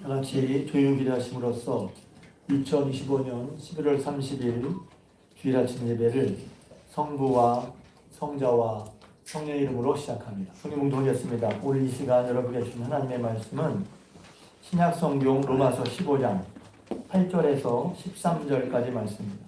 다 같이 조용히 기도하심으로써 2025년 11월 30일 주일 아침 예배를 성부와 성자와 성령의 이름으로 시작합니다. 성경 봉독하겠습니다. 오늘 이 시간 여러분께 주신 하나님의 말씀은 신약 성경 로마서 15장 8절에서 13절까지 말씀입니다.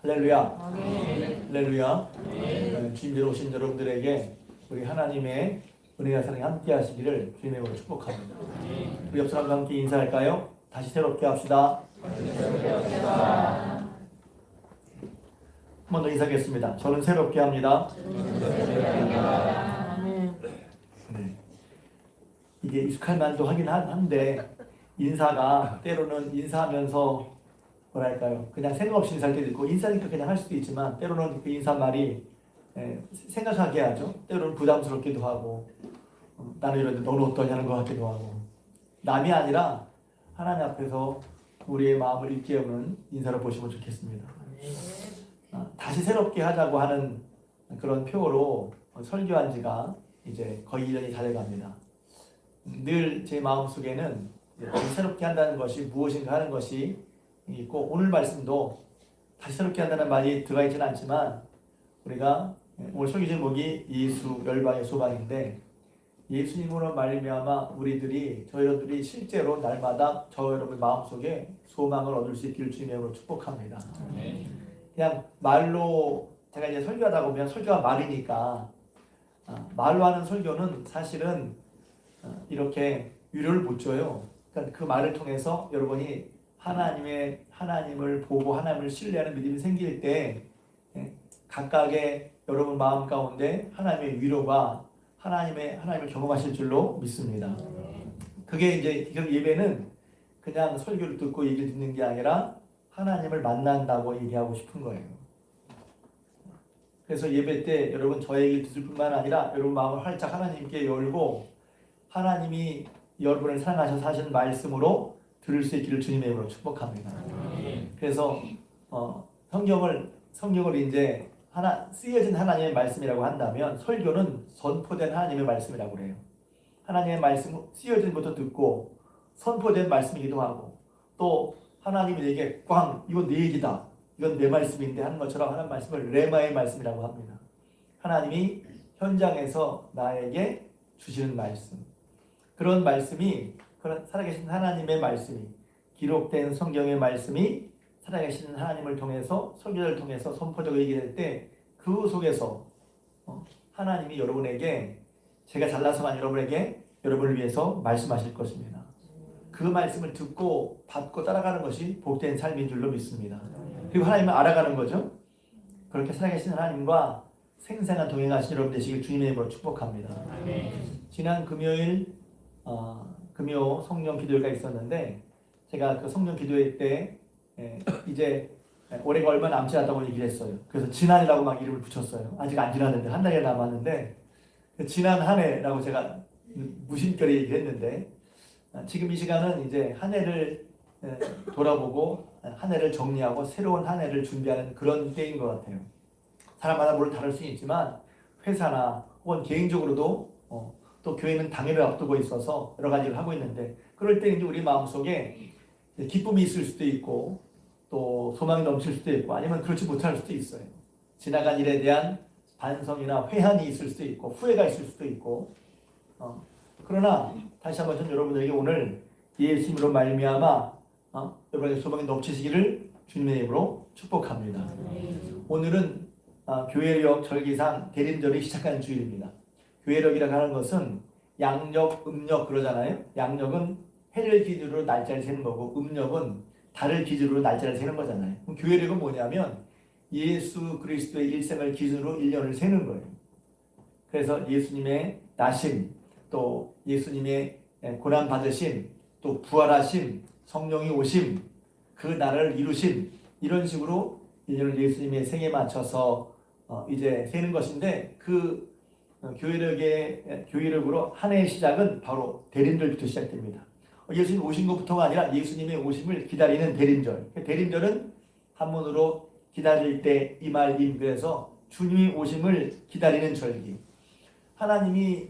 할렐루야. 아멘. 할렐루야. 주님께로 오신 여러분들에게 우리 하나님의 은혜와 사랑이 함께 하시기를 주님의 이름으로 축복합니다. 우리 옆 사람과 함께 인사할까요? 다시 새롭게 합시다. 한 번 더 인사하겠습니다. 저는 새롭게 합니다. 아멘. 네. 이게 익숙할 만도 하긴 한데 인사가 때로는 인사하면서 뭐랄까요, 그냥 생각 없이 인사할 때도 있고 인사니까 그냥 할 수도 있지만 때로는 그 인사말이 생각하게 하죠. 때로는 부담스럽기도 하고 나는 이런데 너는 어떠냐는 것 같기도 하고 남이 아니라 하나님 앞에서 우리의 마음을 일깨우는 인사를 보시면 좋겠습니다. 다시 새롭게 하자고 하는 그런 표로 설교한 지가 이제 거의 1년이 다 돼갑니다. 늘 제 마음속에는 다시 새롭게 한다는 것이 무엇인가 하는 것이 있고 오늘 말씀도 다시 새롭게 한다는 말이 들어가 있지는 않지만 우리가 오늘 설교 제목이 예수 열방의 소망인데 예수님으로 말미암아 저 여러분들이 실제로 날마다 저 여러분 마음속에 소망을 얻을 수 있기를 주님의 이름으로 축복합니다. 그냥 말로 제가 이제 설교하다 보면 설교가 말이니까 말로 하는 설교는 사실은 이렇게 위로를 못 줘요. 그러니까 그 말을 통해서 여러분이 하나님을 보고 하나님을 신뢰하는 믿음이 생길 때 각각의 여러분 마음 가운데 하나님의 위로가 하나님을 경험하실 줄로 믿습니다. 그게 이제 예배는 그냥 설교를 듣고 얘기를 듣는 게 아니라 하나님을 만난다고 얘기하고 싶은 거예요. 그래서 예배 때 여러분 저 얘기를 듣을 뿐만 아니라 여러분 마음을 활짝 하나님께 열고 하나님이 여러분을 사랑하셔서 하신 말씀으로 들을 수 있기를 주님의 이름으로 축복합니다. 그래서 성경을 이제 쓰여진 하나님의 말씀이라고 한다면 설교는 선포된 하나님의 말씀이라고 그래요. 하나님의 말씀 쓰여진 것도 듣고 선포된 말씀이기도 하고 또 하나님이 내게 이건 내 얘기다, 이건 내 말씀인데 하는 것처럼 하는 말씀을 레마의 말씀이라고 합니다. 하나님이 현장에서 나에게 주시는 말씀, 그런 말씀이 그런 살아계신 하나님의 말씀이 기록된 성경의 말씀이 살아계신 하나님을 통해서 설교를 통해서 선포적으로 얘기할 때 그 속에서 하나님이 여러분에게 제가 잘나서만 여러분을 위해서 말씀하실 것입니다. 그 말씀을 듣고 받고 따라가는 것이 복된 삶인 줄로 믿습니다. 그리고 하나님을 알아가는 거죠. 그렇게 살아계신 하나님과 생생한 동행하신 여러분 되시길 주님의 이름으로 축복합니다. 지난 금요일 금요 성령 기도회가 있었는데 제가 그 성령 기도회 때 이제 올해가 얼마 남지 않았다고 얘기를 했어요. 그래서 지난이라고 막 이름을 붙였어요. 아직 안 지났는데 한 달이 남았는데 지난 한 해라고 제가 무심결에 얘기했는데 지금 이 시간은 이제 한 해를 돌아보고 한 해를 정리하고 새로운 한 해를 준비하는 그런 때인 것 같아요. 사람마다 물론 다를 수 있지만 회사나 혹은 개인적으로도 또 교회는 당일을 앞두고 있어서 여러 가지를 하고 있는데 그럴 때 이제 우리 마음속에 기쁨이 있을 수도 있고 또 소망이 넘칠 수도 있고 아니면 그렇지 못할 수도 있어요. 지나간 일에 대한 반성이나 회한이 있을 수도 있고 후회가 있을 수도 있고 그러나 다시 한번 전 여러분들에게 오늘 예수님으로 말미암아 여러분의 소망이 넘치시기를 주님의 이름으로 축복합니다. 오늘은 교회력 절기상 대림절이 시작하는 주일입니다. 교회력이라고 하는 것은 양력, 음력 그러잖아요. 양력은 해를 기준으로 날짜를 세는 거고 음력은 달을 기준으로 날짜를 세는 거잖아요. 그럼 교회력은 뭐냐면 예수 그리스도의 일생을 기준으로 1년을 세는 거예요. 그래서 예수님의 나심, 또 예수님의 고난 받으심, 또 부활하심, 성령이 오심, 그 나라를 이루심 이런 식으로 1년을 예수님의 생에 맞춰서 이제 세는 것인데 그 교회력으로 한 해의 시작은 바로 대림절부터 시작됩니다. 예수님 오신 것부터가 아니라 예수님의 오심을 기다리는 대림절. 대림절은 한문으로 기다릴 때 이 말임. 그래서 주님의 오심을 기다리는 절기. 하나님이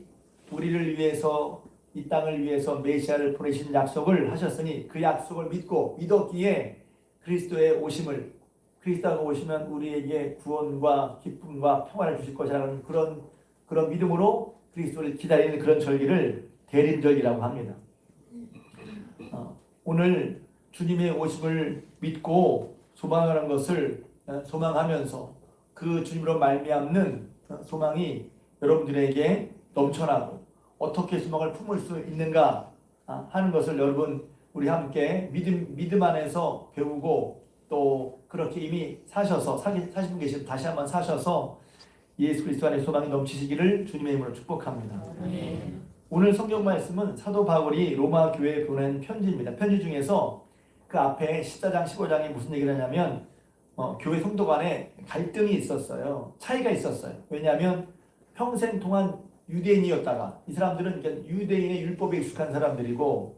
우리를 위해서 이 땅을 위해서 메시아를 보내신 약속을 하셨으니 그 약속을 믿었기에 그리스도의 오심을 그리스도가 오시면 우리에게 구원과 기쁨과 평화를 주실 것이라는 그런 믿음으로 그리스도를 기다리는 그런 절기를 대림절기라고 합니다. 오늘 주님의 오심을 믿고 소망하는 것을 소망하면서 그 주님으로 말미암는 소망이 여러분들에게 넘쳐나고 어떻게 소망을 품을 수 있는가 하는 것을 여러분 우리 함께 믿음 안에서 배우고 또 그렇게 이미 사신 분 계시면 다시 한번 사셔서 예수 그리스도 안에 소망이 넘치시기를 주님의 이름으로 축복합니다. 오늘 성경 말씀은 사도 바울이 로마 교회에 보낸 편지입니다. 편지 중에서 그 앞에 14장 15장에 무슨 얘기를 하냐면 교회 성도 간에 갈등이 있었어요. 차이가 있었어요. 왜냐하면 평생 동안 유대인이었다가 이 사람들은 유대인의 율법에 익숙한 사람들이고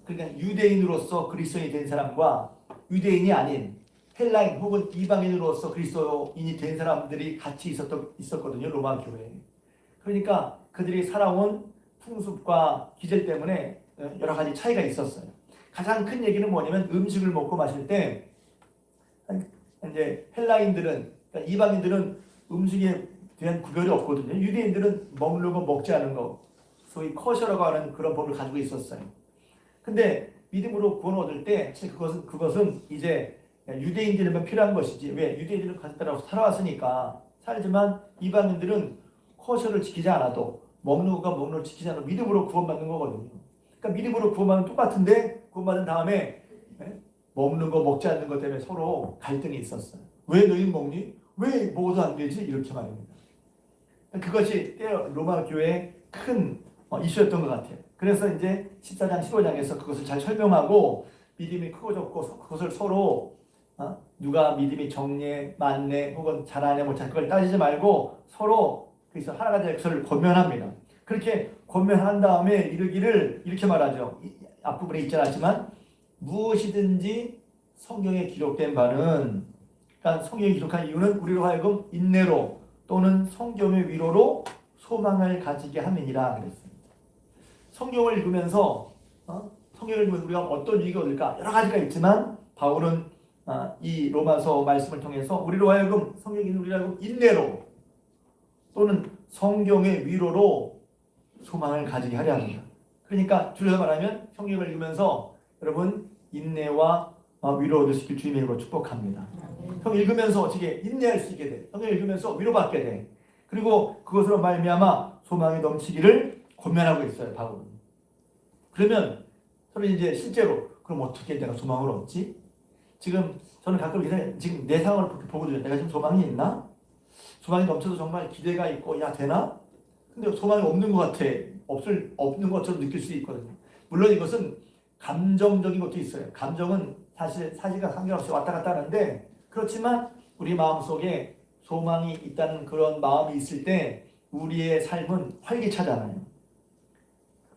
그러니까 유대인으로서 그리스도인이 된 사람과 유대인이 아닌 헬라인 혹은 이방인으로서 그리스도인이 된 사람들이 같이 있었거든요. 로마 교회에. 그러니까 그들이 살아온 풍습과 기질 때문에 여러 가지 차이가 있었어요. 가장 큰 얘기는 뭐냐면 음식을 먹고 마실 때 이제 헬라인들은 그러니까 이방인들은 음식에 대한 구별이 없거든요. 유대인들은 먹는 거 먹지 않은 거 소위 커셔라고 하는 그런 법을 가지고 있었어요. 근데 믿음으로 구원 얻을 때 그것은 이제 유대인들에만 필요한 것이지 왜 유대인들은 그것에 따라 살아왔으니까 살지만 이방인들은 커셔를 지키지 않아도 먹는 걸 지키지 않아도 믿음으로 구원받는 거거든요. 그러니까 믿음으로 구원받는 똑같은데 구원받은 다음에 먹는 거 먹지 않는 것 때문에 서로 갈등이 있었어요. 왜 너희 먹니? 왜 먹어도 안 되지? 이렇게 말입니다. 그것이 로마 교회의 큰 이슈였던 것 같아요. 그래서 이제 14장 15장에서 그것을 잘 설명하고 믿음이 크고 적고 그것을 서로 누가 믿음이 적네 많네 혹은 잘하네 못하네 그걸 따지지 말고 서로 그래서 하나가 될 것을 권면합니다. 그렇게 권면한 다음에 이르기를 이렇게 말하죠. 앞부분에 있지 않았지만 무엇이든지 성경에 기록된 바는 그러니까 성경에 기록한 이유는 우리로 하여금 인내로 또는 성경의 위로로 소망을 가지게 함이니라 그랬습니다. 성경을 읽으면서 우리가 어떤 유익을 얻을까 여러 가지가 있지만 바울은 이 로마서 말씀을 통해서 우리로 하여금 성경인 우리로 하여금 인내로 또는 성경의 위로로 소망을 가지게 하려 합니다. 그러니까 줄여서 말하면 성경을 읽으면서 여러분 인내와 위로 얻으시길 주님의 이름으로 축복합니다. 성경 읽으면서 어떻게 인내할 수 있게 돼. 성경 읽으면서 위로받게 돼. 그리고 그것으로 말미암아 소망이 넘치기를 권면하고 있어요. 바울은. 그러면 저는 이제 실제로 그럼 어떻게 내가 소망을 얻지? 지금 저는 가끔 지금 내 상황을 보거든요. 내가 지금 소망이 있나? 소망이 넘쳐서 정말 기대가 있고 야 되나? 근데 소망이 없는 것 같아. 없는 것처럼 느낄 수 있거든요. 물론 이것은 감정적인 것도 있어요. 감정은 사실과 상관없이 왔다 갔다 하는데 그렇지만 우리 마음속에 소망이 있다는 그런 마음이 있을 때 우리의 삶은 활기차잖아요.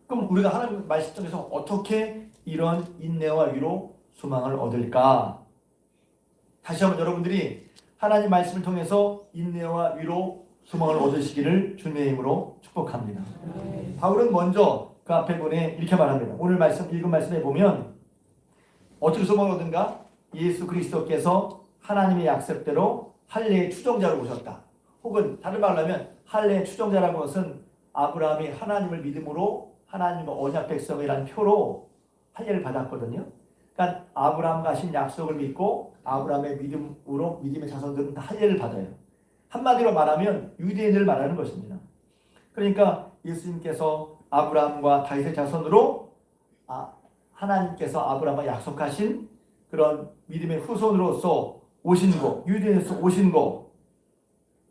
그럼 우리가 하나님 말씀 통해서 어떻게 이런 인내와 위로 소망을 얻을까? 다시 한번 여러분들이 하나님 말씀을 통해서 인내와 위로 소망을 얻으시기를 주님의 이름으로 축복합니다. 바울은 먼저 그 앞에 보내 이렇게 말합니다. 오늘 읽은 말씀에 보면 어떻게 소망을 얻은가? 예수 그리스도께서 하나님의 약속대로 할례의 추종자로 오셨다. 혹은 다른 말로 하면 할례의 추종자라는 것은 아브라함이 하나님을 믿음으로 하나님의 언약 백성이라는 표로 할례를 받았거든요. 그러니까 아브라함과 하신 약속을 믿고 아브라함의 믿음으로 믿음의 자손들은 다 할례를 받아요. 한마디로 말하면 유대인을 말하는 것입니다. 그러니까 예수님께서 아브라함과 다윗의 자손으로 하나님께서 아브라함과 약속하신 그런 믿음의 후손으로서 오신 거, 유대인에서 오신 거,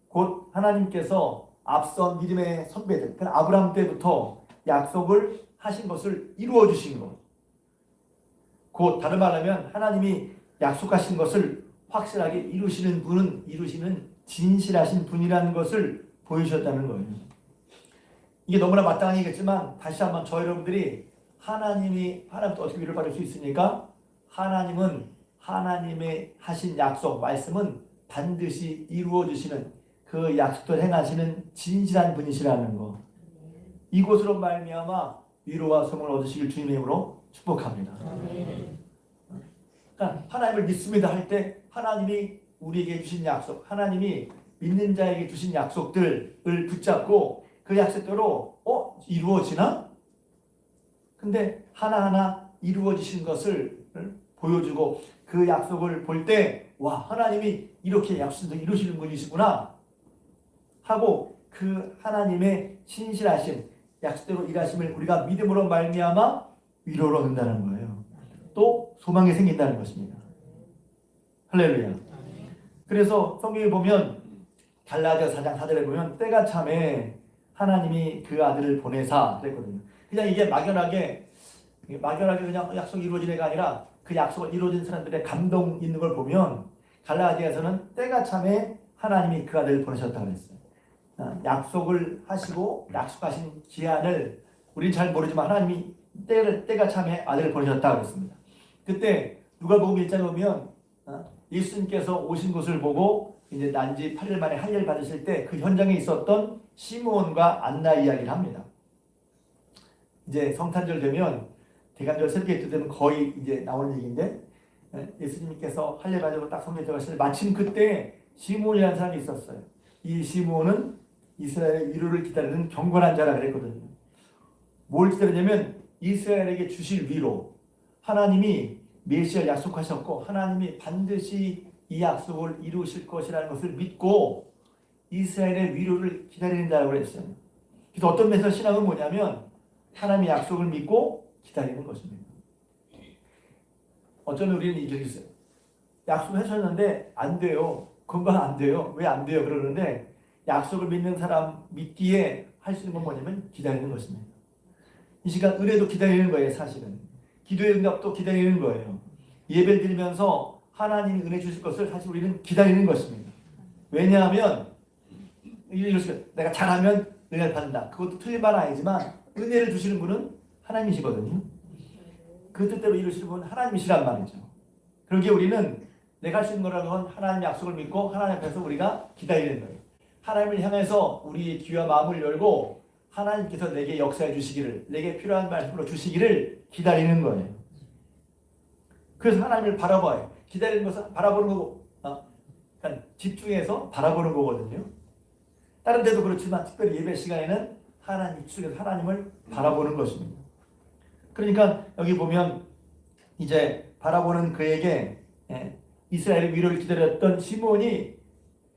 곧 하나님께서 앞선 믿음의 선배들, 그러니까 아브라함 때부터 약속을 하신 것을 이루어 주신 것. 곧 다른 말로 하면 하나님이 약속하신 것을 확실하게 이루시는 분은 이루시는 진실하신 분이라는 것을 보여주셨다는 거예요. 이게 너무나 마땅한 얘기겠지만 다시 한번 저 여러분들이 하나님부터 어떻게 위로를 받을 수 있으니까 하나님은 하나님의 하신 약속, 말씀은 반드시 이루어 주시는 그 약속을 행하시는 진실한 분이시라는 거. 이곳으로 말미암아 위로와 소망을 얻으시길 주님의 이름으로 축복합니다. 그러니까 하나님을 믿습니다 할 때 하나님이 우리에게 주신 약속, 하나님이 믿는 자에게 주신 약속들을 붙잡고 그 약속대로 이루어지나? 근데 하나하나 이루어지신 것을 보여주고 그 약속을 볼 때, 와, 하나님이 이렇게 약속도 이루시는 분이시구나 하고 그 하나님의 신실하심, 약속대로 일하심을 우리가 믿음으로 말미암아 위로를 얻는다는 거예요. 또 소망이 생긴다는 것입니다. 할렐루야. 그래서 성경에 보면 갈라디아 4장 4절에 보면 때가 참에 하나님이 그 아들을 보내사 그랬거든요. 그냥 이게 막연하게 그냥 약속이 이루어진 애가 아니라 그 약속을 이루어진 사람들의 감동 있는 걸 보면 갈라디아에서는 때가 참에 하나님이 그 아들을 보내셨다고 했어요. 약속을 하시고 약속하신 기한을 우리는 잘 모르지만 하나님이 때가 참에 아들을 보내셨다고 했습니다. 그때 누가복음 1장에 보면 예수님께서 오신 것을 보고 이제 난지 8일 만에 할례를 받으실 때 그 현장에 있었던 시므온과 안나 이야기를 합니다. 이제 성탄절 되면 대간절 새벽에 되면 거의 이제 나오는 얘기인데 예수님께서 할례 받으고 딱 성전에 들어가실 때 마침 그때 시므온이라는 사람이 있었어요. 이 시므온은 이스라엘의 위로를 기다리는 경건한 자라 그랬거든요. 뭘 기다리냐면 이스라엘에게 주실 위로. 하나님이 메시아를 약속하셨고 하나님이 반드시 이 약속을 이루실 것이라는 것을 믿고 이스라엘의 위로를 기다린다고 했어요. 그래서 어떤 면에서 신앙은 뭐냐면 하나님의 약속을 믿고 기다리는 것입니다. 어쩌면 우리는 이렇게 있어요. 약속하셨는데 안 돼요. 그건 안 돼요. 왜 안 돼요? 그러는데 약속을 믿는 사람 믿기에 할 수 있는 건 뭐냐면 기다리는 것입니다. 이 시간 은혜도 기다리는 거예요. 사실은 기도의 응답도 기다리는 거예요. 예배를 드리면서 하나님이 은혜 주실 것을 사실 우리는 기다리는 것입니다. 왜냐하면 내가 잘하면 은혜를 받는다. 그것도 틀린 말은 아니지만 은혜를 주시는 분은 하나님이시거든요. 그 뜻대로 이루시는 분은 하나님이시란 말이죠. 그러기에 우리는 내가 할 수 있는 거라는 하나님의 약속을 믿고 하나님 앞에서 우리가 기다리는 거예요. 하나님을 향해서 우리의 귀와 마음을 열고 하나님께서 내게 역사해 주시기를, 내게 필요한 말씀으로 주시기를 기다리는 거예요. 그래서 하나님을 바라봐요. 기다리는 것은 바라보는 거고, 그러니까 집중해서 바라보는 거거든요. 다른 데도 그렇지만 특별히 예배 시간에는 하나님 속에서 하나님을 바라보는 것입니다. 그러니까 여기 보면 이제 바라보는 그에게 이스라엘의 위로를 기다렸던 시므온이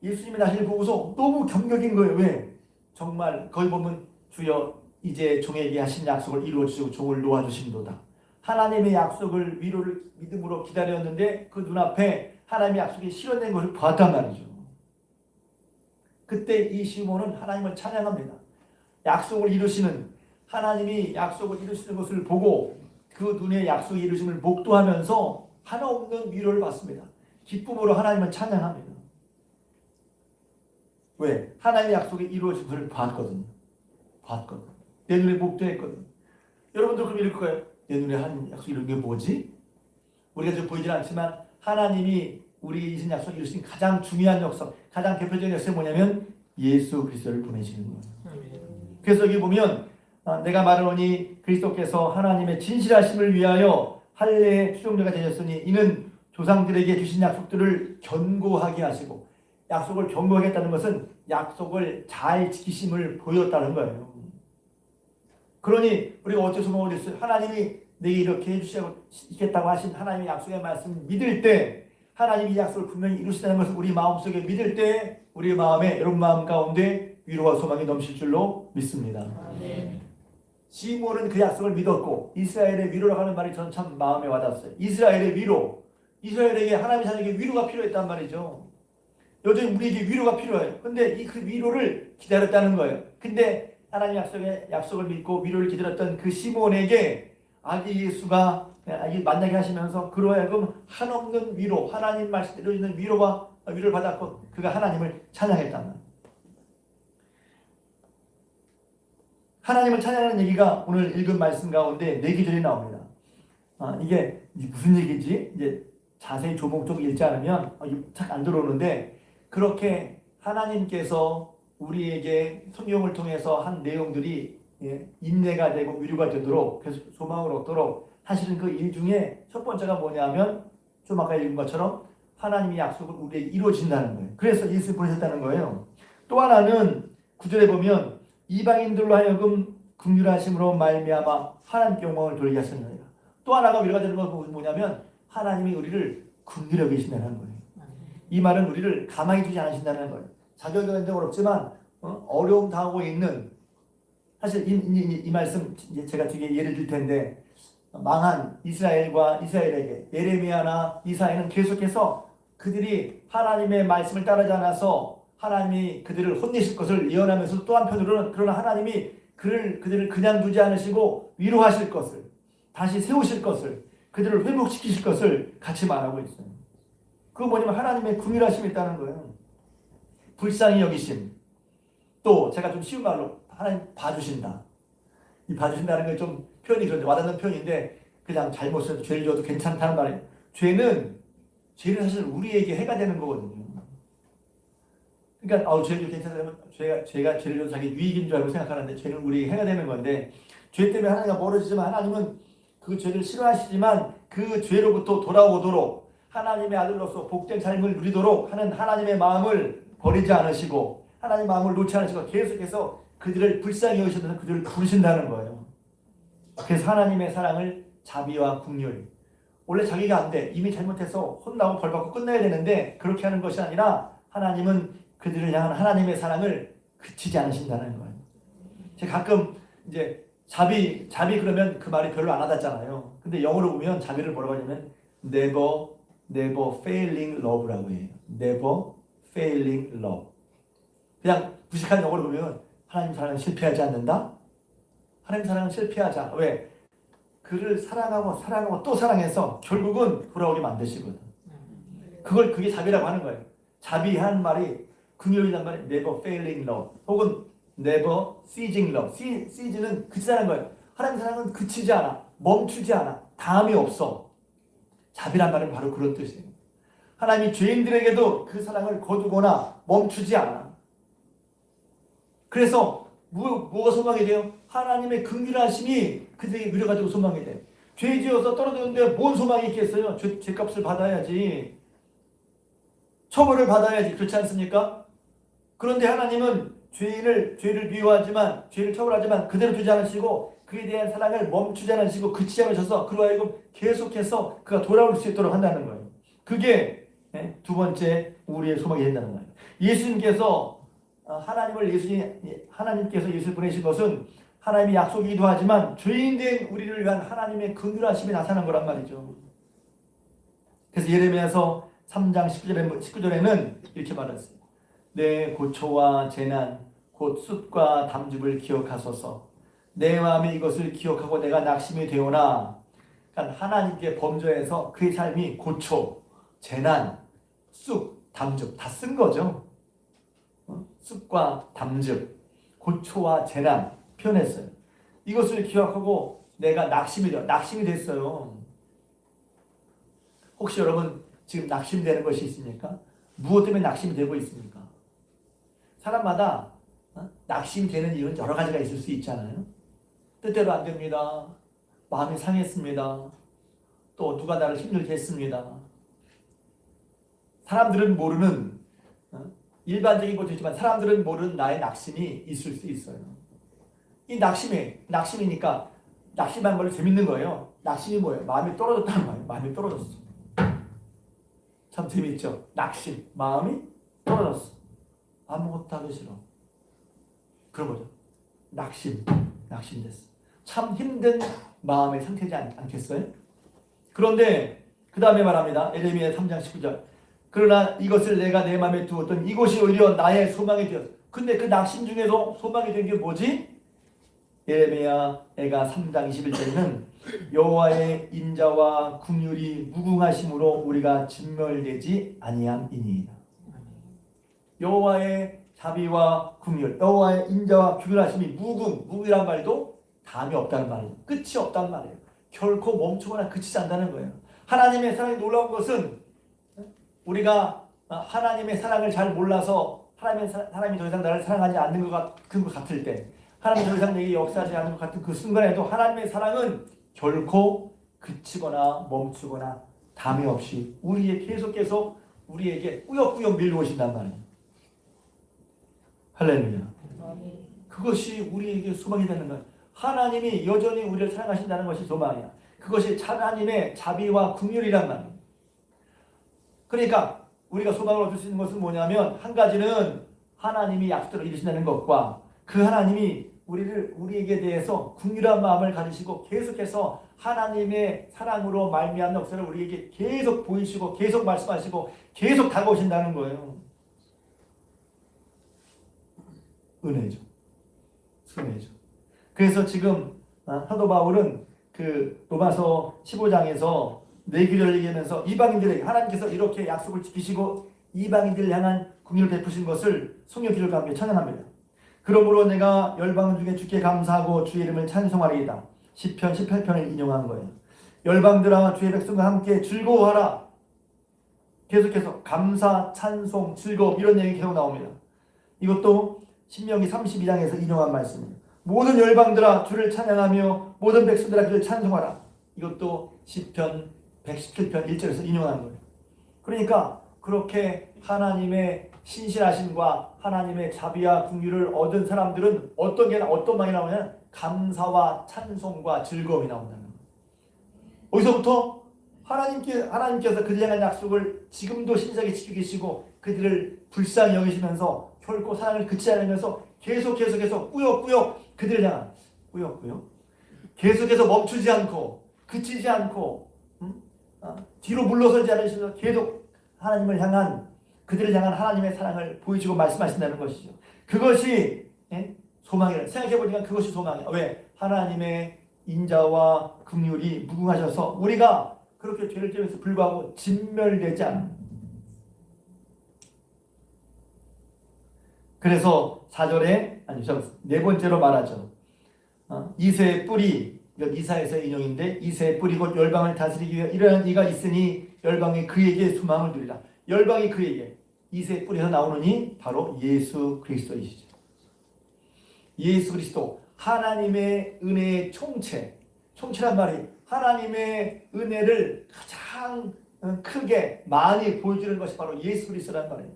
예수님의 나신을 보고서 너무 감격인 거예요. 왜? 정말 거기 보면 주여 이제 종에게 하신 약속을 이루어주시고 종을 놓아주신도다. 하나님의 약속을 위로를 믿음으로 기다렸는데 그 눈앞에 하나님의 약속이 실현된 것을 봤단 말이죠. 그때 이 시므온은 하나님을 찬양합니다. 약속을 이루시는 하나님이 약속을 이루시는 것을 보고 그 눈에 약속이 이루심을 목도하면서 한없는 위로를 받습니다. 기쁨으로 하나님을 찬양합니다. 왜? 하나님의 약속이 이루어진 것을 봤거든요. 내 눈에 목도했거든요. 여러분도 그럼 이럴 거예요. 내 눈에 하나님 약속이 이루는 게 뭐지? 우리가 지금 보이진 않지만 하나님이 우리 이신 약속을 이루신 가장 중요한 역사, 가장 대표적인 역사는 뭐냐면 예수 그리스도를 보내시는 거예요. 그래서 여기 보면 내가 말하노니 그리스도께서 하나님의 진실하심을 위하여 할례의 추종자가 되셨으니 이는 조상들에게 주신 약속들을 견고하게 하시고, 약속을 견고하겠다는 것은 약속을 잘 지키심을 보였다는 거예요. 그러니 우리가 어째서 모르겠어요. 하나님이 내게 이렇게 해주시겠다고 하신 하나님의 약속의 말씀을 믿을 때, 하나님이 이 약속을 분명히 이루시다는 것을 우리 마음속에 믿을 때 우리 마음에, 여러분 마음 가운데 위로와 소망이 넘칠 줄로 믿습니다. 시므온은 그 약속을 믿었고, 이스라엘의 위로라고 하는 말이 저는 참 마음에 와닿았어요. 이스라엘의 위로, 이스라엘에게 하나님의 자녀에게 위로가 필요했단 말이죠. 여전히 우리에게 위로가 필요해요. 근데 이 그 위로를 기다렸다는 거예요. 근데 하나님 약속을 믿고 위로를 기다렸던 그 시므온에게 아기 예수가 만나게 하시면서 그로 하여금 한없는 위로, 하나님 말씀대로 있는 위로를 받았고 그가 하나님을 찬양했단 말이에요. 하나님을 찬양하는 얘기가 오늘 읽은 말씀 가운데 4기절이 나옵니다. 이게 무슨 얘기지? 이제 자세히 조목조목 읽지 않으면 착 안 들어오는데, 그렇게 하나님께서 우리에게 성경을 통해서 한 내용들이 인내가 되고 위로가 되도록, 그래서 소망을 얻도록 사실은 그 일 중에 첫 번째가 뭐냐면 좀 아까 읽은 것처럼 하나님의 약속을 우리에게 이루어진다는 거예요. 그래서 예수를 보내셨다는 거예요. 또 하나는 9절에 보면 이방인들로 하여금 긍휼하심으로 말미암아 하나님께 영광을 돌리게 하셨느니라. 또 하나가 위로가 되는 건 뭐냐면 하나님이 우리를 긍휼히 여기신다는 거예요. 이 말은 우리를 가만히 두지 않으신다는 거예요. 자격은 어렵지만 어려움 당하고 있는, 사실 이 말씀 이제 제가 뒤에 예를 들 텐데, 망한 이스라엘과 이스라엘에게 예레미야나 이사야는 계속해서 그들이 하나님의 말씀을 따르지 않아서 하나님이 그들을 혼내실 것을 예언하면서, 또 한편으로는 그러나 하나님이 그들을 그냥 두지 않으시고 위로하실 것을, 다시 세우실 것을, 그들을 회복시키실 것을 같이 말하고 있어요. 그거 뭐냐면 하나님의 긍휼하심이 있다는 거예요. 불쌍히 여기심. 또 제가 좀 쉬운 말로 하나님 봐주신다. 이 봐주신다는 게 좀 표현이 그런데 와닿는 표현인데, 그냥 잘못 써도 죄를 져도 괜찮다는 말이에요. 죄는 사실 우리에게 해가 되는 거거든요. 그러니까 죄를 괜찮다면 죄가 죄를 져도 자기 유익인 줄 알고 생각하는데, 죄는 우리에게 해가 되는 건데, 죄 때문에 하나님과 멀어지지만 하나님은 그 죄를 싫어하시지만 그 죄로부터 돌아오도록 하나님의 아들로서 복된 삶을 누리도록 하는 하나님의 마음을 버리지 않으시고, 하나님의 마음을 놓지 않으시고 계속해서 그들을 불쌍히 여기셔서 그들을 부르신다는 거예요. 그래서 하나님의 사랑을 자비와 긍휼, 원래 자기가 안 돼, 이미 잘못해서 혼나고 벌받고 끝내야 되는데 그렇게 하는 것이 아니라 하나님은 그들을 향한 하나님의 사랑을 그치지 않으신다는 거예요. 제가 가끔 이제 자비 그러면 그 말이 별로 안 와닿잖아요. 근데 영어로 보면 자비를 뭐라고 하냐면 never failing love라고 해요. never failing love. 그냥 무식한 영어로 보면 하나님 사랑은 실패하지 않는다. 하나님 사랑은 실패하지 않아. 왜? 그를 사랑하고 또 사랑해서 결국은 돌아오게 만드시거든. 그게 자비라고 하는 거예요. 자비한 말이, 긍휼이란 말이 never failing love 혹은 never ceasing love. cease는 그치다는 거예요. 하나님 사랑은 그치지 않아, 멈추지 않아, 다음이 없어. 자비란 말은 바로 그런 뜻이에요. 하나님이 죄인들에게도 그 사랑을 거두거나 멈추지 않아. 그래서 뭐가 소망이 돼요? 하나님의 긍휼하심이 그들에게 누려가지고 소망이 돼. 죄 지어서 떨어졌는데 뭔 소망이 있겠어요? 죄값을 받아야지, 처벌을 받아야지, 그렇지 않습니까? 그런데 하나님은 죄를 미워하지만, 죄를 처벌하지만 그대로 두지 않으시고, 그에 대한 사랑을 멈추지 않으시고 그치지 않으셔서 그로 하여금 계속해서 그가 돌아올 수 있도록 한다는 거예요. 그게 두 번째 우리의 소망이 된다는 거예요. 예수님께서 하나님께서 예수를 보내신 것은 하나님이 약속이기도 하지만 죄인된 우리를 위한 하나님의 긍휼하심이 나타난 거란 말이죠. 그래서 예레미야서 3장 19절에는 이렇게 말했어요. 내 고초와 재난 곧 숫과 담즙을 기억하소서. 내 마음에 이것을 기억하고 내가 낙심이 되오나. 그러니까 하나님께 범죄해서 그의 삶이 고초, 재난, 쑥, 담즙 다 쓴 거죠. 쑥과 담즙, 고초와 재난 표현했어요. 이것을 기억하고 내가 낙심이 됐어요. 혹시 여러분 지금 낙심되는 것이 있습니까? 무엇 때문에 낙심이 되고 있습니까? 사람마다 낙심되는 이유는 여러 가지가 있을 수 있잖아요. 뜻대로 안 됩니다. 마음이 상했습니다. 또 누가 나를 힘들게 했습니다. 사람들은 모르는, 일반적인 것도 있지만 사람들은 모르는 나의 낙심이 있을 수 있어요. 이 낙심이니까 낙심한 걸 재밌는 거예요. 낙심이 뭐예요? 마음이 떨어졌다는 거예요. 마음이 떨어졌어. 참 재밌죠? 낙심, 마음이 떨어졌어. 아무것도 하기 싫어. 그런 거죠. 낙심됐어. 참 힘든 마음의 상태지 않겠어요? 그런데 그 다음에 말합니다. 예레미야 3장 19절. 그러나 이것을 내가 내 마음에 두었던 이곳이 오히려 나의 소망이 되었어. 근데 그 낙심 중에서 소망이 된 게 뭐지? 예레미야가 3장 21절에는 여호와의 인자와 긍휼이 무궁하심으로 우리가 진멸되지 아니함이니이다. 여호와의 자비와 긍휼, 여호와의 인자와 긍휼하심이 무궁이란 말도 담이 없다는 말이에요. 끝이 없다는 말이에요. 결코 멈추거나 그치지 않는다는 거예요. 하나님의 사랑이 놀라운 것은 우리가 하나님의 사랑을 잘 몰라서 하나님이 더 이상 나를 사랑하지 않는 것 같을 때, 하나님이 더 이상 내게 역사하지 않는 것 같은 그 순간에도 하나님의 사랑은 결코 그치거나 멈추거나 담이 없이 계속해서 우리에게 꾸역꾸역 밀려오신단 말이에요. 할렐루야. 그것이 우리에게 소망이 되는 거예요. 하나님이 여전히 우리를 사랑하신다는 것이 소망이야. 그것이 하나님의 자비와 긍휼이란 말이에요. 그러니까 우리가 소망을 얻을 수 있는 것은 뭐냐면 한 가지는 하나님이 약속대로 이루신다는 것과 그 하나님이 우리에게 대해서 긍휼한 마음을 가지시고 계속해서 하나님의 사랑으로 말미암는 역사를 우리에게 계속 보이시고 계속 말씀하시고 계속 다가오신다는 거예요. 은혜죠. 은혜죠. 그래서 지금 사도 바울은 그 로마서 15장에서 내 길을 얘기하면서 이방인들에게 하나님께서 이렇게 약속을 지키시고 이방인들을 향한 긍휼을 베푸신 것을 성령 기록과 함께 찬양합니다. 그러므로 내가 열방 중에 주께 감사하고 주의 이름을 찬송하리이다. 시편 18편을 인용한 거예요. 열방들아 주의 백성과 함께 즐거워하라. 계속해서 감사, 찬송, 즐거움 이런 얘기 계속 나옵니다. 이것도 신명기 32장에서 인용한 말씀입니다. 모든 열방들아 주를 찬양하며 모든 백성들아 그를 찬송하라. 이것도 시편 117편 1절에서 인용한 거예요. 그러니까 그렇게 하나님의 신실하심과 하나님의 자비와 긍휼을 얻은 사람들은 어떤 방이 나오냐면 감사와 찬송과 즐거움이 나온다는 거예요. 어디서부터? 하나님께서 그들에 대한 약속을 지금도 신실하게 지키고 계시고 그들을 불쌍히 여기시면서 결코 사랑을 그치지 않으면서 계속해서 꾸역꾸역 그들을 향한 꾸역꾸역 계속해서 멈추지 않고 그치지 않고 뒤로 물러서지 않으시면서 계속 하나님을 향한 그들을 향한 하나님의 사랑을 보여주고 말씀하신다는 것이죠. 그것이 소망이라 생각해보니까 그것이 소망이야. 왜? 하나님의 인자와 긍휼이 무궁하셔서 우리가 그렇게 죄를 지으면서 불구하고 진멸되지 않아. 그래서 4절에 네 번째로 말하죠. 이새의 뿌리, 이건 이사야서의 인용인데 이새의 뿌리 곧 열방을 다스리기 위해 이러한 이가 있으니 열방이 그에게 소망을 두리라. 열방이 그에게 이새의 뿌리에서 나오는 이 바로 예수 그리스도이시죠. 예수 그리스도 하나님의 은혜의 총체란 말이 하나님의 은혜를 가장 크게 많이 보여주는 것이 바로 예수 그리스도란 말이에요.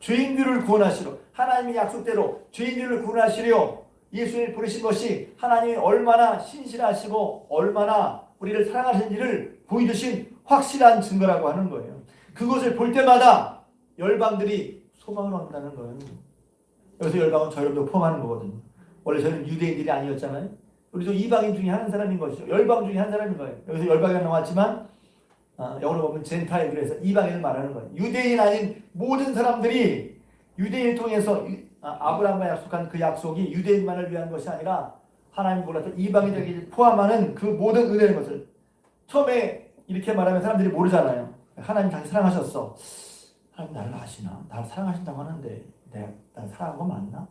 죄인들을 구원하시려 하나님의 약속대로 죄인들을 구원하시려 예수님을 부르신 것이 하나님이 얼마나 신실하시고 얼마나 우리를 사랑하시는지를 보여주신 확실한 증거라고 하는 거예요. 그것을 볼 때마다 열방들이 소망을 얻는다는 거예요. 여기서 열방은 저 여러분도 포함하는 거거든요. 원래 저희는 유대인들이 아니었잖아요. 우리도 이방인 중에 한 사람인 것이죠. 열방 중에 한 사람인 거예요. 여기서 열방이 나왔지만 영어로 보면 젠타일, 그래서 이방인을 말하는 거예요. 유대인 아닌 모든 사람들이 유대인을 통해서 아브라함과 약속한 그 약속이 유대인만을 위한 것이 아니라 하나님 몰랐던 이방인들에게 포함하는 그 모든 은혜의 것을 처음에 이렇게 말하면 사람들이 모르잖아요. 하나님 당신 사랑하셨어. 하나님 나를 아시나? 나를 사랑하신다고 하는데 내가 나를 사랑한 거 맞나?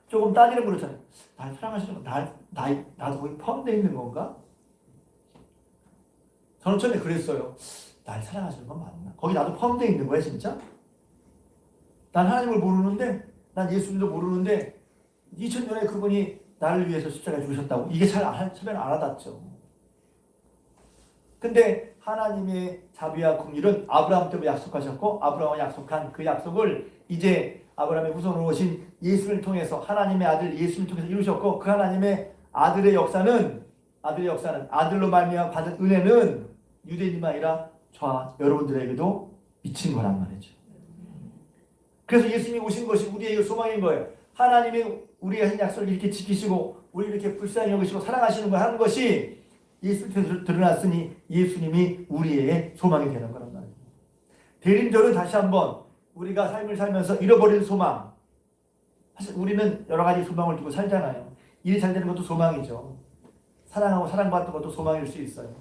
조금 따지는 그렇잖아요. 나를 사랑하시는 거 나도 거기 포함되어 있는 건가? 저는 처음에 그랬어요. 날 사랑하시는 건 맞나? 거기 나도 포함되어 있는 거야 진짜? 난 하나님을 모르는데 난 예수님도 모르는데 2000년에 그분이 나를 위해서 십자가에 죽으셨다고 이게 처음에는 안 와닿죠. 근데 하나님의 자비와 긍휼은 아브라함 때문에 약속하셨고 아브라함이 약속한 그 약속을 이제 아브라함의 후손으로 오신 예수를 통해서 하나님의 아들 예수를 통해서 이루셨고 그 하나님의 아들의 역사는 아들로 말미암아 받은 은혜는 유대인뿐만 아니라 저와 여러분들에게도 미친 거란 말이죠. 그래서 예수님이 오신 것이 우리에게 소망인 거예요. 하나님이 우리가 한 약속을 이렇게 지키시고 우리 이렇게 불쌍히 여기시고 사랑하시는 거 하는 것이 예수께서 드러났으니 예수님이 우리의 소망이 되는 거란 말이에요. 대림절은 다시 한번 우리가 삶을 살면서 잃어버린 소망. 사실 우리는 여러 가지 소망을 두고 살잖아요. 일이 잘 되는 것도 소망이죠. 사랑하고 사랑받는 것도 소망일 수 있어요.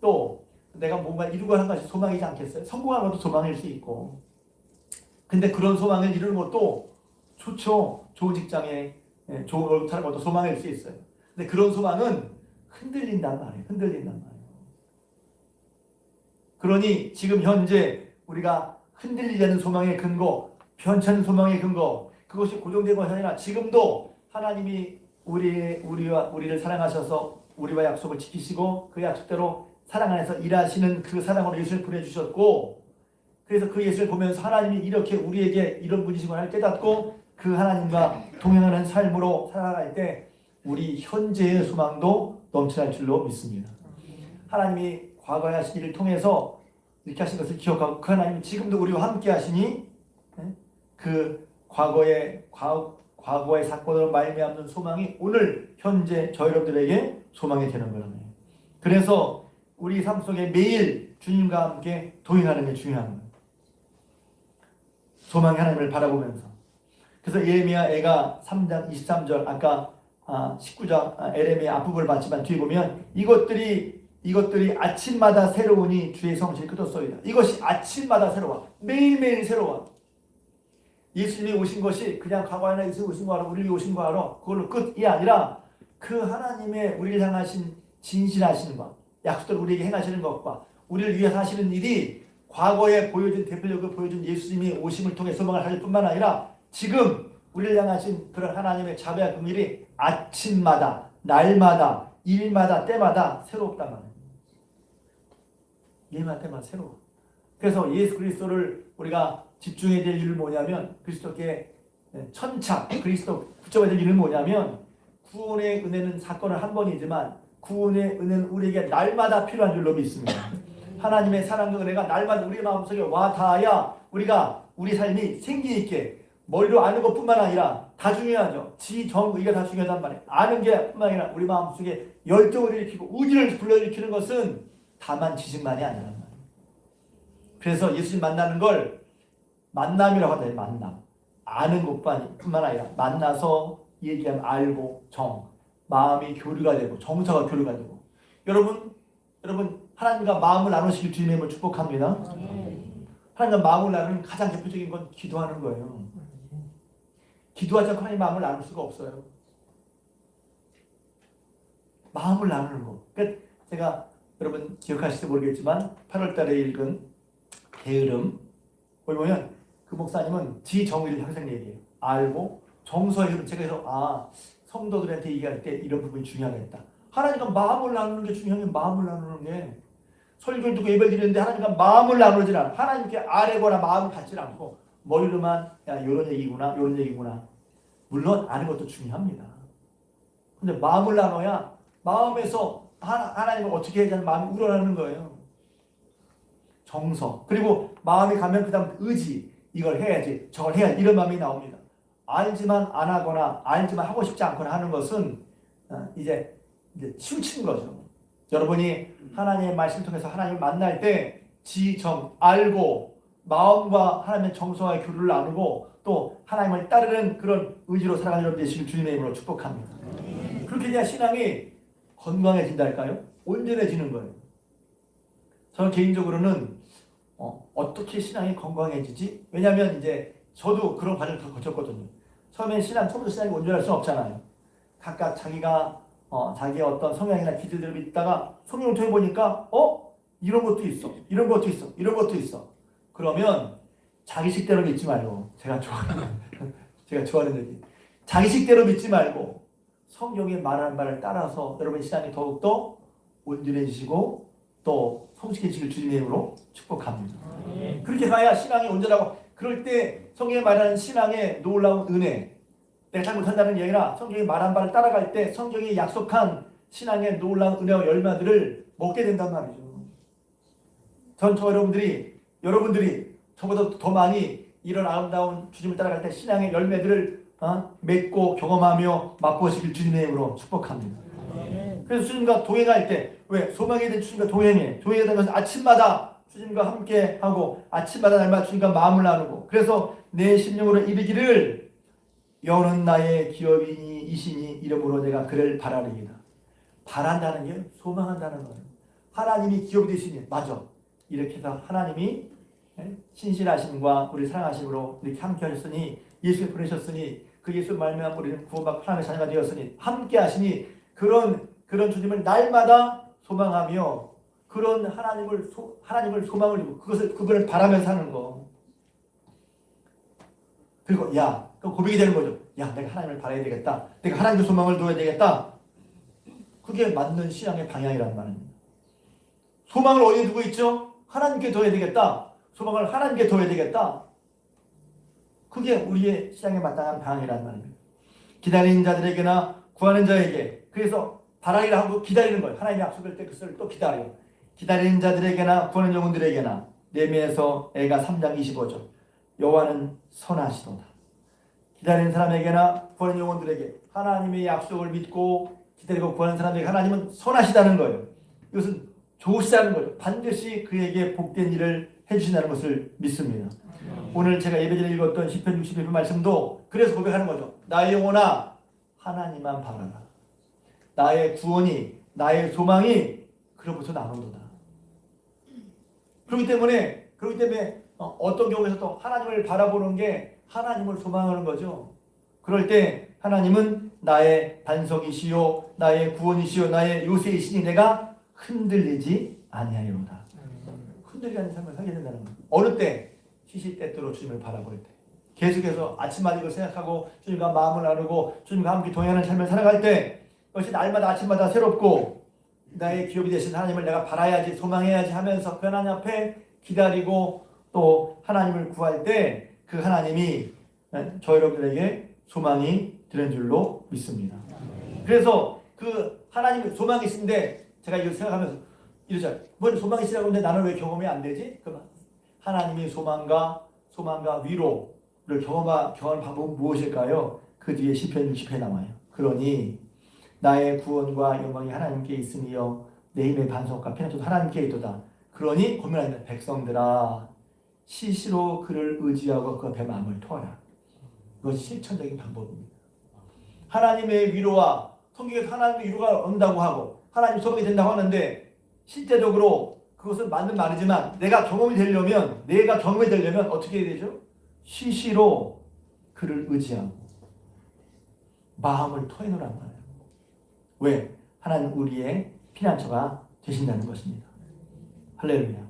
또 내가 뭔가 이루고 하는 것이 소망이지 않겠어요? 성공하는 것도 소망일 수 있고. 근데 그런 소망을 이루는 것도 좋죠. 좋은 직장에 좋은 월급 타는 것도 소망일 수 있어요. 근데 그런 소망은 흔들린단 말이에요. 그러니 지금 현재 우리가 흔들리지 않는 소망의 근거, 변찮은 소망의 근거, 그것이 고정된 것이 아니라 지금도 하나님이 우리를 사랑하셔서 우리와 약속을 지키시고 그 약속대로 사랑 안에서 일하시는 그 사랑으로 예수를 보내주셨고, 그래서 그 예수를 보면서 하나님이 이렇게 우리에게 이런 분이신 걸 깨닫고 그 하나님과 동행하는 삶으로 살아갈 때 우리 현재의 소망도 넘쳐날 줄로 믿습니다. 하나님이 과거에 하신 일을 통해서 이렇게 하신 것을 기억하고 그 하나님이 지금도 우리와 함께 하시니 그 과거의 사건으로 말미암는 소망이 오늘 현재 저 여러분들에게 소망이 되는 거라네요. 그래서 우리 삶 속에 매일 주님과 함께 동행하는 게 중요한 거예요. 소망의 하나님을 바라보면서. 그래서 예레미야 애가 3장 23절 아까 19장 에레미야 앞부분을 봤지만 뒤에 보면 이것들이 아침마다 새로우니 주의 성실이 끝없소이다. 이것이 아침마다 새로워. 매일매일 새로워. 예수님이 오신 것이 그냥 과거에나 예수님이 오신 거 알아, 우리를 오신 거 알아, 그걸로 끝이 아니라 그 하나님의 우리를 향하신 진실하심과 약속대로 우리에게 행하시는 것과 우리를 위해서 하시는 일이 과거에 보여준 대표적으로 보여준 예수님이 오심을 통해 소망을 가질 뿐만 아니라 지금 우리를 향하신 그런 하나님의 자비와 긍휼이 아침마다 날마다 일마다 때마다 새롭단 말이에요. 일마다 때마다 새로워. 그래서 예수 그리스도를 우리가 집중해야 될 일은 뭐냐면 그리스도께 천착 그리스도 붙잡아야 될 일은 뭐냐면 구원의 은혜는 사건은 한 번이지만 구원의 은혜는 우리에게 날마다 필요한 줄로 믿습니다. 하나님의 사랑과 은혜가 날마다 우리 마음속에 와 닿아야 우리가 우리 삶이 생기 있게 머리로 아는 것뿐만 아니라 다 중요하죠. 지정의가 다 중요하단 말이에요. 아는 게 뿐만 아니라 우리 마음속에 열정을 일으키고 의지를 불러일으키는 것은 다만 지식만이 아니란 말이에요. 그래서 예수님 만나는 걸 만남이라고 하다. 만남. 아는 것뿐만 아니라 만나서 얘기하면 알고 마음이 교류가 되고 정서가 교류가 되고 여러분 하나님과 마음을 나누시길 주님의 이름으로 축복합니다. 하나님과 마음을 나누는 가장 대표적인 건 기도하는 거예요. 기도하지 않고 하나님 마음을 나눌 수가 없어요. 마음을 나누는 거. 그러니까 제가 여러분 기억하실지 모르겠지만 8월 달에 읽은 게으름 거기 보면 그 목사님은 지정의를 항상 얘기해요. 알고 정서의 흐름. 제가 그래서 성도들한테 얘기할 때 이런 부분이 중요하겠다. 하나님과 마음을 나누는 게 중요한 게 마음을 나누는 게 설교를 듣고 예배를 드리는데 하나님과 마음을 나누질 않아. 하나님께 아뢰거나 마음을 갖지 않고 머리로만 이런 얘기구나. 물론 아는 것도 중요합니다. 근데 마음을 나눠야 마음에서 하나님을 어떻게 해야 하는 마음이 우러나는 거예요. 정서. 그리고 마음이 가면 그 다음 의지. 이걸 해야지 저걸 해야지 이런 마음이 나옵니다. 알지만 안 하거나 알지만 하고 싶지 않거나 하는 것은 이제 치우치는 거죠. 여러분이 하나님의 말씀을 통해서 하나님을 만날 때 알고 마음과 하나님의 정서와 교류를 나누고 또 하나님을 따르는 그런 의지로 살아가는 여러분 되시길 주님의 이름으로 축복합니다. 그렇게 해야 신앙이 건강해진다 할까요? 온전해지는 거예요. 저는 개인적으로는 어떻게 신앙이 건강해지지? 왜냐하면 이제 저도 그런 과정을 다 거쳤거든요. 처음부터 신앙이 온전할 수는 없잖아요. 각각 자기가 자기의 어떤 성향이나 기질들을 믿다가 성경을 통해 보니까 이런 것도 있어. 그러면 자기식대로 믿지 말고 제가 좋아하는 얘기. 자기식대로 믿지 말고 성경에 말하는 바를 따라서 여러분 신앙이 더욱더 온전해지시고 또 성숙해지길 주님의 이름으로 축복합니다. 그렇게 가야 신앙이 온전하고 그럴 때 성경에 말하는 신앙의 놀라운 은혜 내가 잘못한다는 게 아니라 성경이 말한 바를 따라갈 때 성경이 약속한 신앙의 놀라운 은혜와 열매들을 먹게 된단 말이죠. 여러분들이 저보다 더 많이 이런 아름다운 주님을 따라갈 때 신앙의 열매들을 맺고 경험하며 맛보시길 주님의 이름으로 축복합니다. 그래서 주님과 동행할 때 왜? 소망에 대한 주님과 동행해. 동행에 대한 것은 아침마다 주님과 함께 하고 아침마다 날마다 주님과 마음을 나누고 그래서 내 심령으로 이르기를 여호는 나의 기업이니 이시니 이름으로 내가 그를 바라리이다. 바란다는 게 소망한다는 거예요. 하나님이 기업이 되시니 맞아. 이렇게 해서 하나님이 신실하심과 우리 사랑하심으로 이렇게 함께 하셨으니 예수를 보내셨으니 그 예수 말미암아 우리는 구원받고 하나님의 자녀가 되었으니 함께 하시니 그런 주님을 날마다 소망하며 그런 하나님을 소망을 두고 그분을 바라면서 사는 거. 그리고 그럼 고백이 되는 거죠. 내가 하나님을 바라야 되겠다. 내가 하나님의 소망을 둬야 되겠다. 그게 맞는 신앙의 방향이란 말입니다. 소망을 어디에 두고 있죠? 하나님께 둬야 되겠다. 소망을 하나님께 둬야 되겠다. 그게 우리의 신앙에 마땅한 방향이란 말입니다. 기다리는 자들에게나 구하는 자에게 그래서 바라기를 하고 기다리는 거예요. 하나님의 약속을 때 그것을 또 기다려요. 기다리는 자들에게나 구하는 영혼들에게나 레미에서 애가 3장 25절. 여호와는 선하시도다. 기다리는 사람에게나 구하는 영혼들에게 하나님의 약속을 믿고 기다리고 구하는 사람에게 하나님은 선하시다는 거예요. 이것은 좋으시다는 거예요. 반드시 그에게 복된 일을 해주신다는 것을 믿습니다. 오늘 제가 예배전에 읽었던 시편 61편 말씀도 그래서 고백하는 거죠. 나의 영혼아 하나님만 바라라. 나의 구원이 나의 소망이 그로부터 나오도다. 그렇기 때문에 어떤 경우에서도 하나님을 바라보는 게 하나님을 소망하는 거죠. 그럴 때 하나님은 나의 반석이시요 나의 구원이시요 나의 요새이시니 내가 흔들리지 아니하리로다. 흔들리지 않는 삶을 살게 된다는 거예요. 어느 때? 시시때때로 주님을 바라볼 때. 계속해서 아침마다 이걸 생각하고 주님과 마음을 나누고 주님과 함께 동행하는 삶을 살아갈 때 그것이 날마다 아침마다 새롭고 나의 기업이 되신 하나님을 내가 바라야지 소망해야지 하면서 그 하나님 앞에 기다리고 또 하나님을 구할 때 그 하나님이 저 여러분에게 소망이 되는 줄로 믿습니다. 그래서 그 하나님의 소망이 있는데 제가 이걸 생각하면서 이러죠. 뭘 소망이 있으라고 하는데 나는 왜 경험이 안 되지? 그러면 하나님의 소망과 위로를 경험할 방법은 무엇일까요? 그 뒤에 시편 60회 나와요. 그러니 나의 구원과 영광이 하나님께 있으며 내 힘의 반석과 피난처도 하나님께 있도다. 그러니 고민하는 백성들아 시시로 그를 의지하고 그 앞에 마음을 토하라. 이것이 실천적인 방법입니다. 하나님의 위로와 성경에서 하나님의 위로가 온다고 하고 하나님 소망이 된다고 하는데 실제적으로 그것은 맞는 말이지만 내가 경험이 되려면 어떻게 해야 되죠? 시시로 그를 의지하고 마음을 토해놓으란 말이에요. 왜? 하나님 우리의 피난처가 되신다는 것입니다. 할렐루야.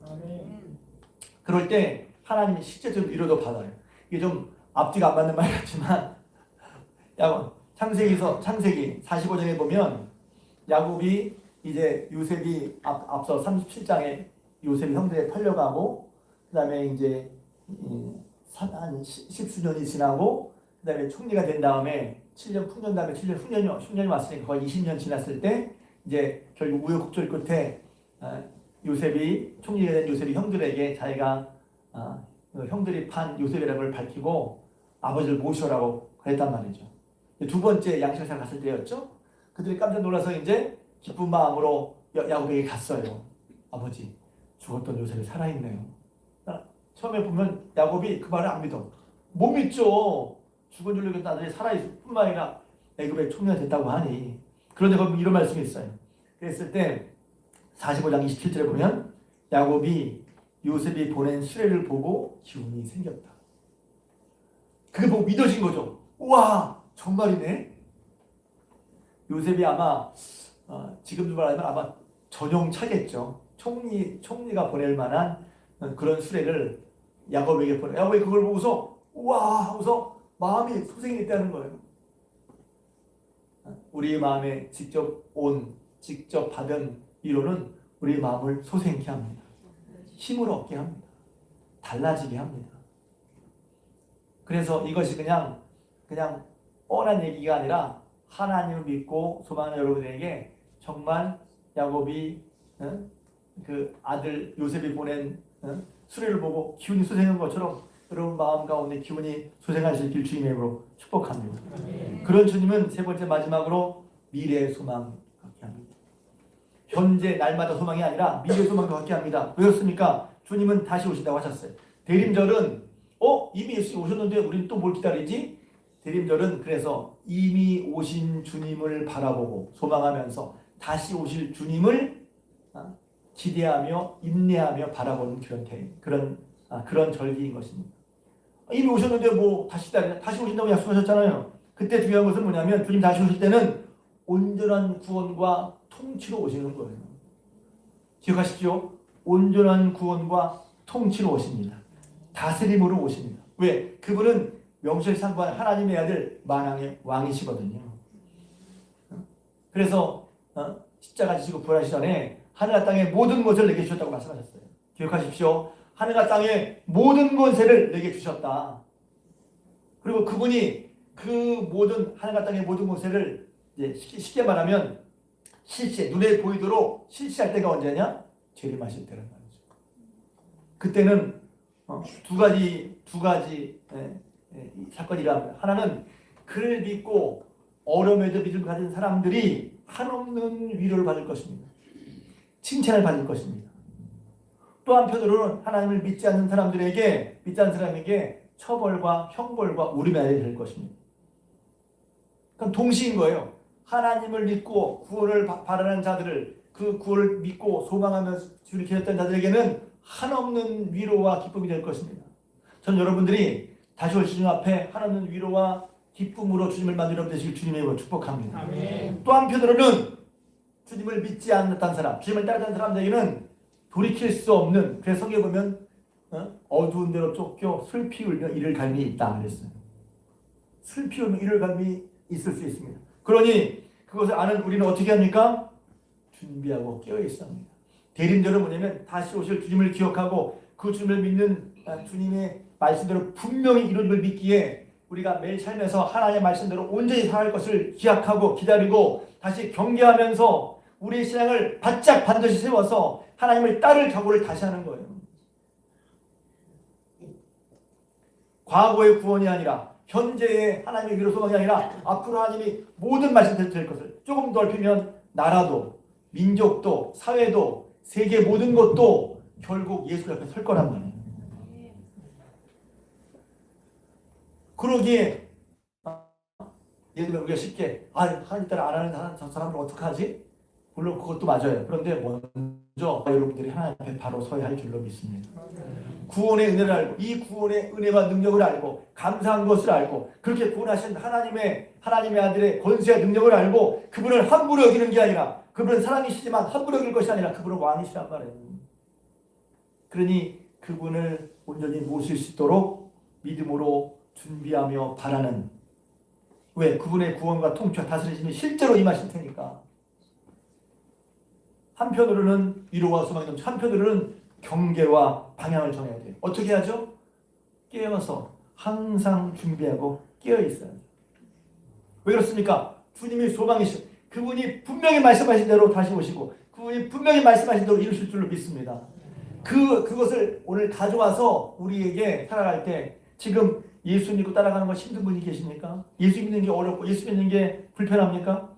그럴 때 하나님이 실제적으로 위로도 받아요. 이게 좀 앞뒤가 안 맞는 말 같지만 창세기 45장에 보면 야곱이 이제 요셉이 앞서 37장에 요셉이 형들에 팔려가고 그 다음에 이제 한 10수년이 지나고 그 다음에 총리가 된 다음에 7년 풍년 다음에 7년 흉년이 왔으니까 거의 20년 지났을 때 이제 결국 우여곡절 끝에 요셉이 총리가 된 요셉이 형들에게 자기가 형들이 판 요셉이라는 걸 밝히고 아버지를 모셔라고 그랬단 말이죠. 두 번째 양식을 갔을 때였죠. 그들이 깜짝 놀라서 이제 기쁜 마음으로 야곱에게 갔어요. 아버지, 죽었던 요셉이 살아있네요. 처음에 보면 야곱이 그 말을 안 믿어. 못 믿죠. 죽은 줄 알고 아들이 살아있을 뿐만 아니라 애굽의 총리가 됐다고 하니. 그런데 거기 이런 말씀이 있어요. 그랬을 때 45장 27절에 보면 야곱이 요셉이 보낸 수레를 보고 기운이 생겼다. 그게 보고 믿어진 거죠. 우와, 정말이네. 요셉이 아마 지금도 말하면 아마 전용 차겠죠. 총리가 보낼 만한 그런 수레를 야곱에게 보내. 야곱이 그걸 보고서 우와 하고서 마음이 소생이 됐다는 거예요. 우리 마음에 직접 받은 위로는 우리 마음을 소생케 합니다. 힘을 얻게 합니다. 달라지게 합니다. 그래서 이것이 그냥 뻔한 얘기가 아니라 하나님을 믿고 소망하는 여러분에게 정말 야곱이 그 아들 요셉이 보낸 수레를 보고 기운이 솟아오는 것처럼 여러분 마음 가운데 기운이 솟아날 수 있길 주님의 이름으로 축복합니다. 그런 주님은 세 번째 마지막으로 미래의 소망 갖게 합니다. 현재 날마다 소망이 아니라 미래의 소망도 갖게 합니다. 왜 그렇습니까? 주님은 다시 오신다고 하셨어요. 대림절은 이미 예수님 오셨는데 우리는 또 뭘 기다리지? 대림절은 그래서 이미 오신 주님을 바라보고 소망하면서 다시 오실 주님을 기대하며 인내하며 바라보는 그런 절기인 것입니다. 이미 오셨는데 뭐 다시 오신다고 약속하셨잖아요. 그때 중요한 것은 뭐냐면 주님 다시 오실 때는 온전한 구원과 통치로 오시는 거예요. 기억하십시오. 온전한 구원과 통치로 오십니다. 다스림으로 오십니다. 왜? 그분은 명실상부한 하나님의 아들 만왕의 왕이시거든요. 그래서 십자가 지시고 부활하시기 전에 하늘과 땅의 모든 것을 내게 주셨다고 말씀하셨어요. 기억하십시오. 하늘과 땅의 모든 권세를 내게 주셨다. 그리고 그분이 그 모든 하늘과 땅의 모든 권세를 이제 쉽게 말하면 눈에 보이도록 실시할 때가 언제냐? 재림하실 때란 말이죠. 그때는 두 가지 사건이 일어납니다. 하나는 그를 믿고 어려움에도 믿음을 가진 사람들이 한없는 위로를 받을 것입니다. 칭찬을 받을 것입니다. 또 한편으로는 하나님을 믿지 않는 사람에게 처벌과 형벌과 울음이 될 것입니다. 그럼 동시인 거예요. 하나님을 믿고 구원을 바라는 자들을, 그 구원을 믿고 소망하면서 주를 기다렸던 자들에게는 한없는 위로와 기쁨이 될 것입니다. 전 여러분들이 다시 올 주님 앞에 한없는 위로와 기쁨으로 주님을 만나 여러분 되시길 주님의 이름으로 축복합니다. 아멘. 또 한편으로는 주님을 믿지 않았던 사람, 주님을 따르던 사람들에게는 돌이킬 수 없는, 그래서 성경에 보면 어두운 데로 쫓겨 슬피 울며 이를 갈미 있다 그랬어요. 슬피 울며 이를 갈미 있을 수 있습니다. 그러니 그것을 아는 우리는 어떻게 합니까? 준비하고 깨어 있어야 합니다. 대림절은 뭐냐면 다시 오실 주님을 기억하고 그 주님을 믿는 주님의 말씀대로 분명히 이루어짐을 믿기에 우리가 매일 살면서 하나님의 말씀대로 온전히 살아갈 것을 기약하고 기다리고 다시 경계하면서 우리의 신앙을 바짝 반드시 세워서 하나님을 따를 각오를 다시 하는 거예요. 과거의 구원이 아니라 현재의 하나님의 위로 소망이 아니라 앞으로 하나님이 모든 말씀을 될 것을 조금 더 넓히면 나라도 민족도 사회도 세계 모든 것도 결국 예수 옆에 설 거란 말이에요. 그러기에 예를 들면 우리가 쉽게 하나님 따라 안 하는 저 사람을 어떡하지? 물론 그것도 맞아요. 그런데 먼저 여러분들이 하나님 앞에 바로 서야 할 줄로 믿습니다. 구원의 은혜를 알고 이 구원의 은혜와 능력을 알고 감사한 것을 알고 그렇게 구원하신 하나님의 아들의 권세와 능력을 알고 그분을 함부로 여기는 게 아니라 그분은 사랑이시지만 함부로 여길 것이 아니라 그분은 왕이시란 말이에요. 그러니 그분을 온전히 모실 수 있도록 믿음으로 준비하며 바라는, 왜? 그분의 구원과 통치와 다스리심이 실제로 임하실 테니까. 한편으로는 위로와 소망이 넘치고 한편으로는 경계와 방향을 정해야 돼요. 어떻게 하죠? 깨어서 항상 준비하고 깨어 있어요. 왜 그렇습니까? 주님이 소망이시고 그분이 분명히 말씀하신 대로 다시 오시고 그분이 분명히 말씀하신 대로 이루실 줄로 믿습니다. 그것을 오늘 가져와서 우리에게 살아갈 때 지금 예수 믿고 따라가는 거 힘든 분이 계십니까? 예수 믿는 게 어렵고 예수 믿는 게 불편합니까?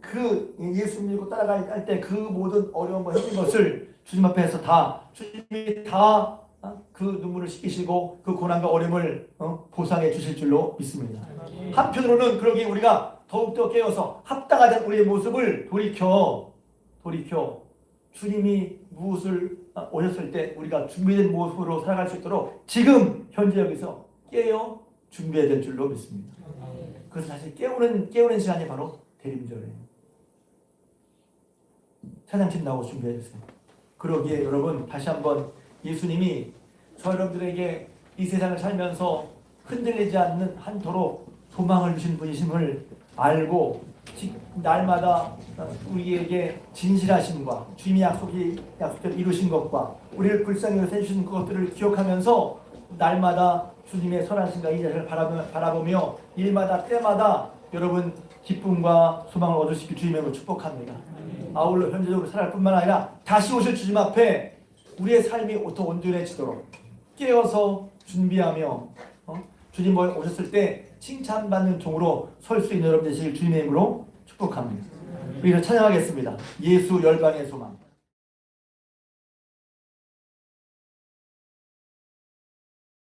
그 예수 믿고 따라갈 때 그 모든 어려움과 힘든 것을 주님 앞에서 주님이 다 그 눈물을 씻기시고 그 고난과 어려움을 보상해 주실 줄로 믿습니다. 한편으로는 그러기에 우리가 더욱더 깨어서 합당하된 우리의 모습을 돌이켜 주님이 무엇을 오셨을 때 우리가 준비된 모습으로 살아갈 수 있도록 지금 현재 여기서 깨어 준비해야 될 줄로 믿습니다. 그래서 사실 깨우는 시간이 바로 대림절이에요. 찬양팀 나오고 준비해 주세요. 그러기에 여러분 다시 한번 예수님이 저 여러분들에게 이 세상을 살면서 흔들리지 않도록 소망을 주신 분이심을 알고 날마다 우리에게 진실하심과 주님의 약속대로 이루신 것과 우리를 불쌍히 여겨주신 것들을 기억하면서 날마다 주님의 선하심과 인자를 바라보며 일마다 때마다 여러분 기쁨과 소망을 얻으시길 주님으로 축복합니다. 아울러 현재적으로 살아갈 뿐만 아니라 다시 오실 주님 앞에 우리의 삶이 더 온전해지도록 깨어서 준비하며 주님 오셨을 때 칭찬받는 종으로 설 수 있는 여러분 되시길 주님의 이름으로 축복합니다. 우리는 찬양하겠습니다. 예수 열방의 소망.